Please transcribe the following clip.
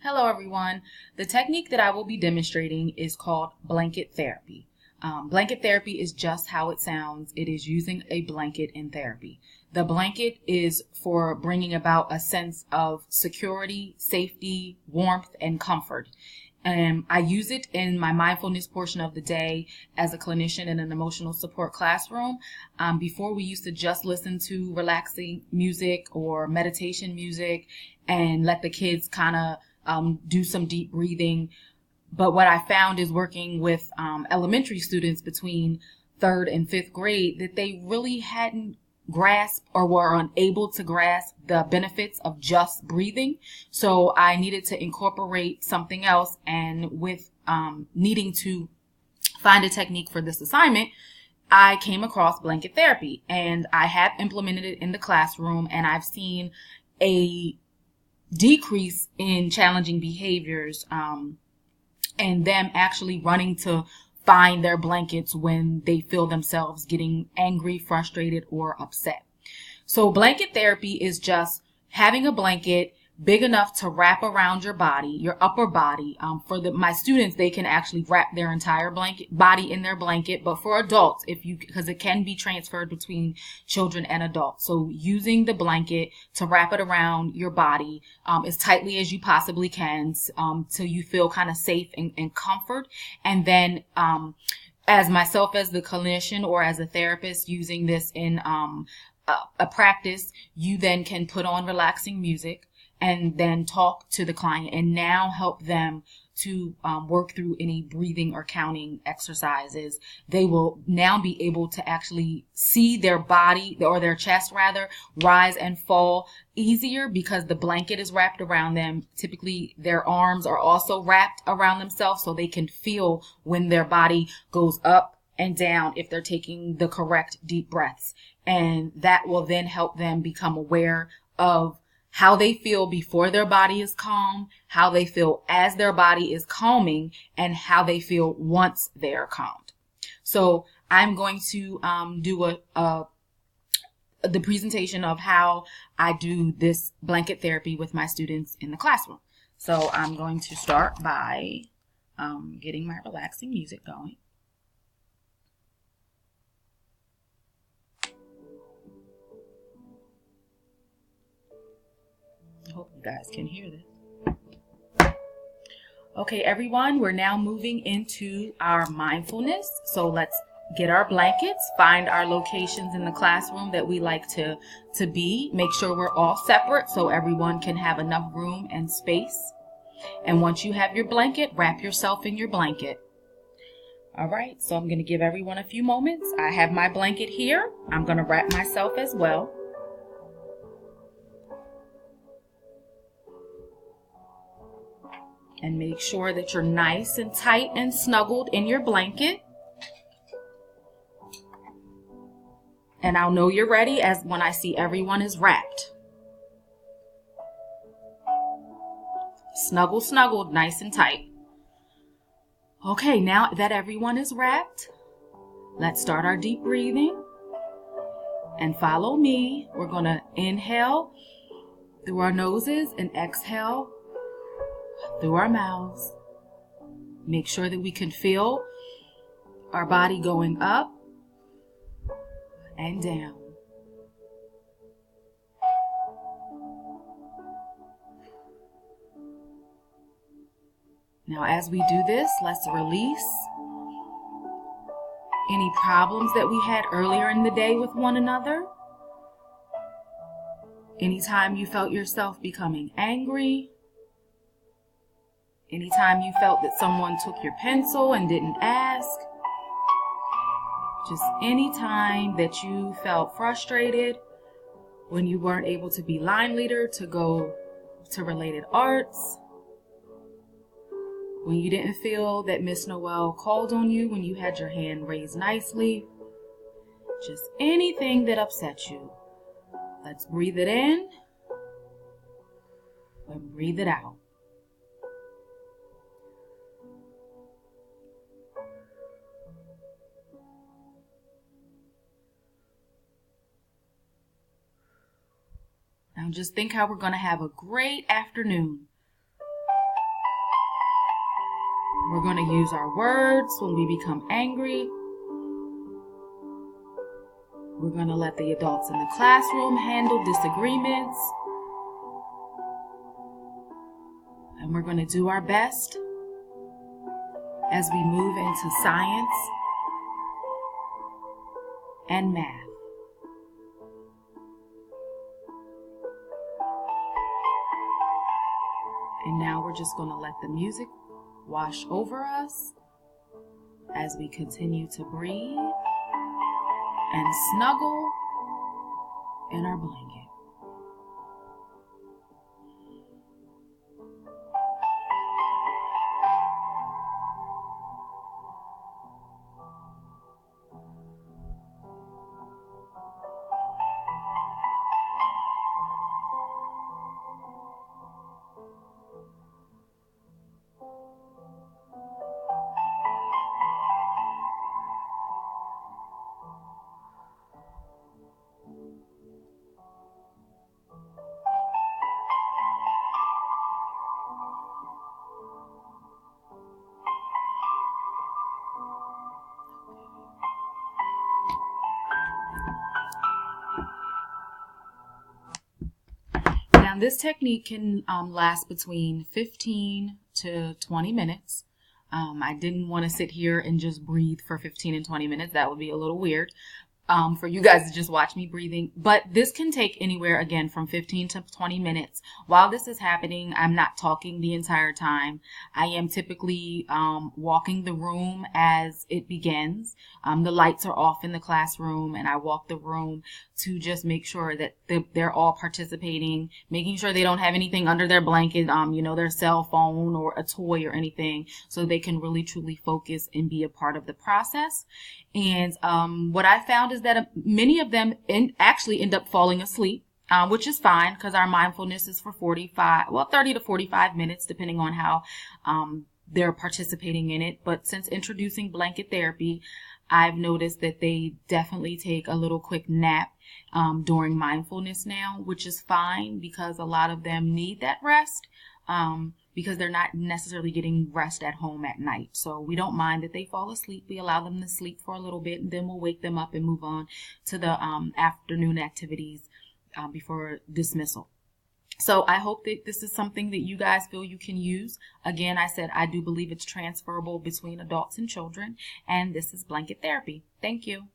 Hello everyone. The technique that I will be demonstrating is called blanket therapy. Blanket therapy is just how it sounds. It is using a blanket in therapy. The blanket is for bringing about a sense of security, safety, warmth, and comfort. And I use it in my mindfulness portion of the day as a clinician in an emotional support classroom. Before, we used to just listen to relaxing music or meditation music and let the kids kind of do some deep breathing. But what I found is working with elementary students between third and fifth grade that they really hadn't grasped or were unable to grasp the benefits of just breathing. So I needed to incorporate something else, and with needing to find a technique for this assignment, I came across blanket therapy, and I have implemented it in the classroom, and I've seen a decrease in challenging behaviors and them actually running to find their blankets when they feel themselves getting angry, frustrated, or upset. So blanket therapy is just having a blanket big enough to wrap around your body, your upper body. For my students, they can actually wrap their entire body in their blanket. But for adults, because it can be transferred between children and adults. So using the blanket to wrap it around your body as tightly as you possibly can, till you feel kind of safe and comfort. And then as myself as the clinician or as a therapist using this in a practice, you then can put on relaxing music and then talk to the client and now help them to work through any breathing or counting exercises. They will now be able to actually see their body, or their chest rather, rise and fall easier because the blanket is wrapped around them. Typically, their arms are also wrapped around themselves so they can feel when their body goes up and down if they're taking the correct deep breaths. And that will then help them become aware of how they feel before their body is calm, how they feel as their body is calming, and how they feel once they're calmed. So I'm going to do the presentation of how I do this blanket therapy with my students in the classroom. So I'm going to start by getting my relaxing music going. I hope you guys can hear this. Okay, everyone, we're now moving into our mindfulness. So let's get our blankets, find our locations in the classroom that we like to be. Make sure we're all separate so everyone can have enough room and space. And once you have your blanket, wrap yourself in your blanket. All right, so I'm going to give everyone a few moments. I have my blanket here. I'm going to wrap myself as well. And make sure that you're nice and tight and snuggled in your blanket. And I'll know you're ready as when I see everyone is wrapped. Snuggled, nice and tight. Okay, now that everyone is wrapped, let's start our deep breathing. And follow me. We're going to inhale through our noses and exhale through our mouths. Make sure that we can feel our body going up and down. Now, as we do this, let's release any problems that we had earlier in the day with one another. Anytime you felt yourself becoming angry, anytime you felt that someone took your pencil and didn't ask, just any time that you felt frustrated when you weren't able to be line leader to go to related arts, when you didn't feel that Miss Noel called on you when you had your hand raised nicely, just anything that upset you. Let's breathe it in and breathe it out. Now just think how we're going to have a great afternoon. We're going to use our words when we become angry. We're going to let the adults in the classroom handle disagreements. And we're going to do our best as we move into science and math. And now we're just going to let the music wash over us as we continue to breathe and snuggle in our blanket. Now, this technique can last between 15 to 20 minutes. I didn't want to sit here and just breathe for 15 and 20 minutes. That would be a little weird for you guys to just watch me breathing. But this can take anywhere, again, from 15 to 20 minutes. While this is happening, I'm not talking the entire time. I am typically walking the room as it begins. The lights are off in the classroom, and I walk the room to just make sure that they're all participating, making sure they don't have anything under their blanket, their cell phone or a toy or anything, so they can really truly focus and be a part of the process. And what I found is that many of them actually end up falling asleep, which is fine because our mindfulness is for 30 to 45 minutes, depending on how they're participating in it. But since introducing blanket therapy, I've noticed that they definitely take a little quick nap during mindfulness now, which is fine because a lot of them need that rest because they're not necessarily getting rest at home at night. So we don't mind that they fall asleep. We allow them to sleep for a little bit, and then we'll wake them up and move on to the afternoon activities before dismissal. So I hope that this is something that you guys feel you can use. Again, I said I do believe it's transferable between adults and children, and this is blanket therapy. Thank you.